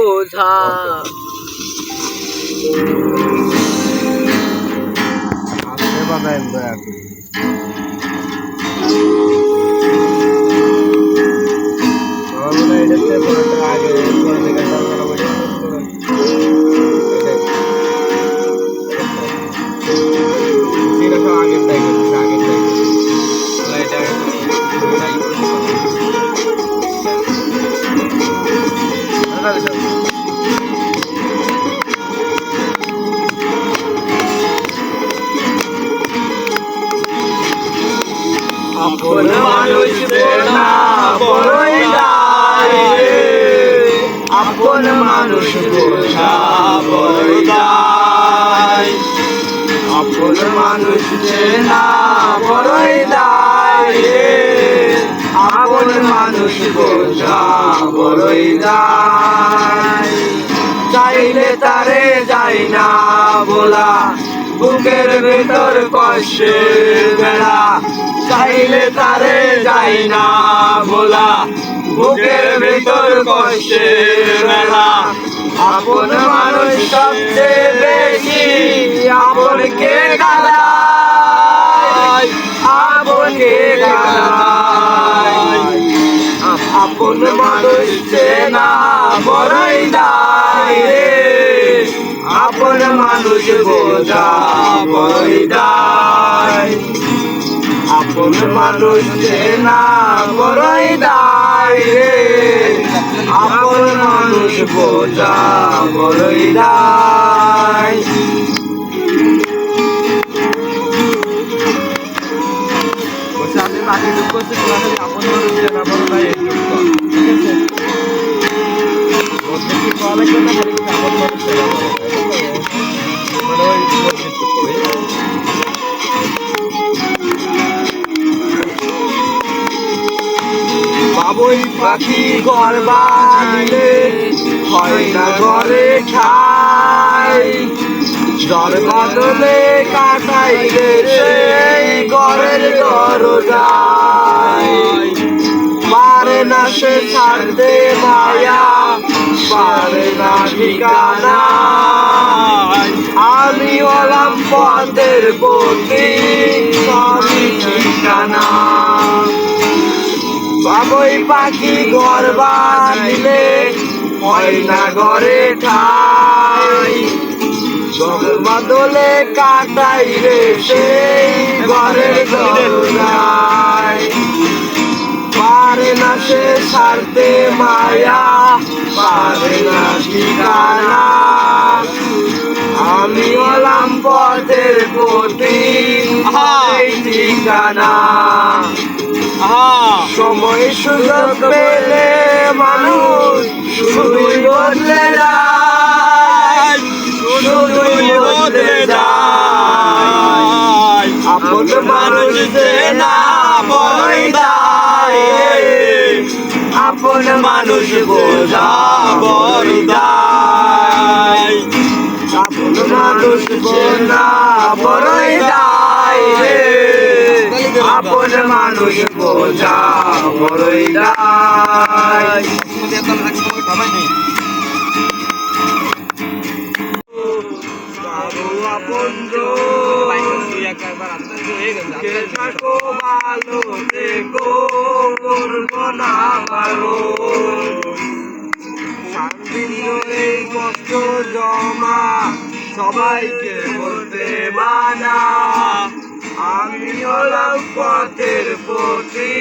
বোঝা। আপন মানুষ বোঝা বড়ই দায়, আপন মানুষ বোঝা বড়ই দায়, আপন মানুষ চেনা বড়ই দায়, আপন মানুষ বোঝা বড়ই দায়। চাইলে তারে যাই না বলা, বুকের ভেতর কষ্টের বেড়া, চাইলে তারে যাই না বলা, বুকের ভেতর কষ্টের বেড়া। আপন মানুষ সবচেয়ে বেশি আপনকে গালায়, আপনকে গালায়। আপন মানুষ চেনা বড়ই দায়, আপন মানুষ বোঝা বড়ই দায়, আপন মানুষ চেনা বড়ই দায়, আপন মানুষ বোঝা বড়ই দায়। আমি বাকি দুঃখ করছি, আপন মানুষ চেনা বড় দায়, ঠিক আছে? বাবুই পাখি ঘর বাঁধলে হয় না ঘরে ঠাই, ঝড় বাদলে কাটাইলে সেই ঘরের দরজায়। পারে না সে ছাড়তে মায়া, পারে না ঠিকানা, আমি হলাম পথের পথি সবই ঠিকানা। বাবুই পাখি ঘর বাঁধলে হয় না ঘরে ঠাই, ঝড় বাদলে কাটাইলে সেই ঘরের দরজায়। পারে না সে ছাড়তে মায়া, পারে না ঠিকানা, আমি হলাম পথের পথি ঠিকানা। সময় সুযোগ পেলে মানুষ শুধুই বদলে যায়, শুধুই বদলে যায়। আপন মানুষ চেনা বড়ই দায়, আপন মানুষ বোঝা বড়ই দায়, আপন মানুষ চেনা বড়ই দায়, আপন মানুষ বোঝা বড়ই দায়। থাকো ভালো থেকো, করবো না ভালো, এই কষ্ট জমা সবাইকে বলতে মানা, আমি হলাম পথের পথি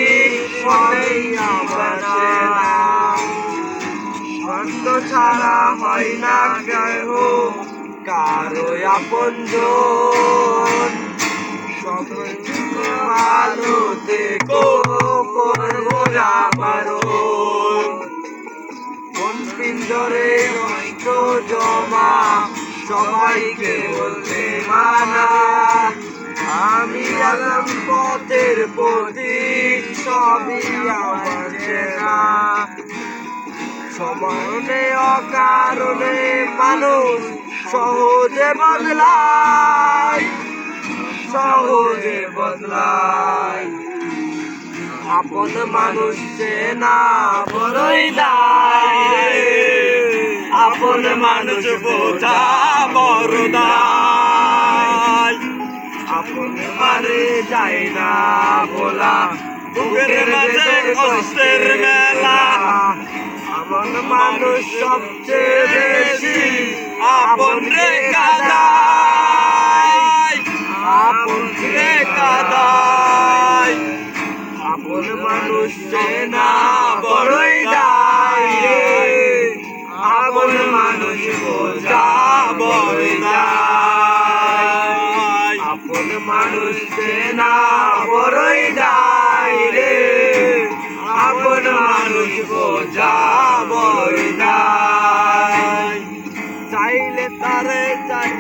সবাই আমার চেনা। শর্ত ছাড়া হয় না কেহ কারো আপনজন, সবাই ভালো থেকো, করবো না বারণ। কোন পিঞ্জরে কষ্ট জমা সবাইকে বলতে মানা, আমি হলাম পথের পথি সবই আমার চেনা। সময়ে অকারণে মানুষ সহজে বদলায়, সহজে বদলায়। আপন মানুষ চেনা বড়ই দায়, আপন মানুষ বোঝা বড় দায়। আপন মারে যায় না বলা, বুকের মাঝে কষ্টের মেলা। আপন মানুষ সবচেয়ে বেশি আপন রে কাদায়, আপন রে কাদায়। আপন মানুষ চেনা বড়ই দায় রে, আপন মানুষ বোঝা বড়ই দায়। আপন মানুষ চেনা বড়ই দায় রে, আপন মানুষ বোঝা বড়ই দায়। চাইলে তারে চাই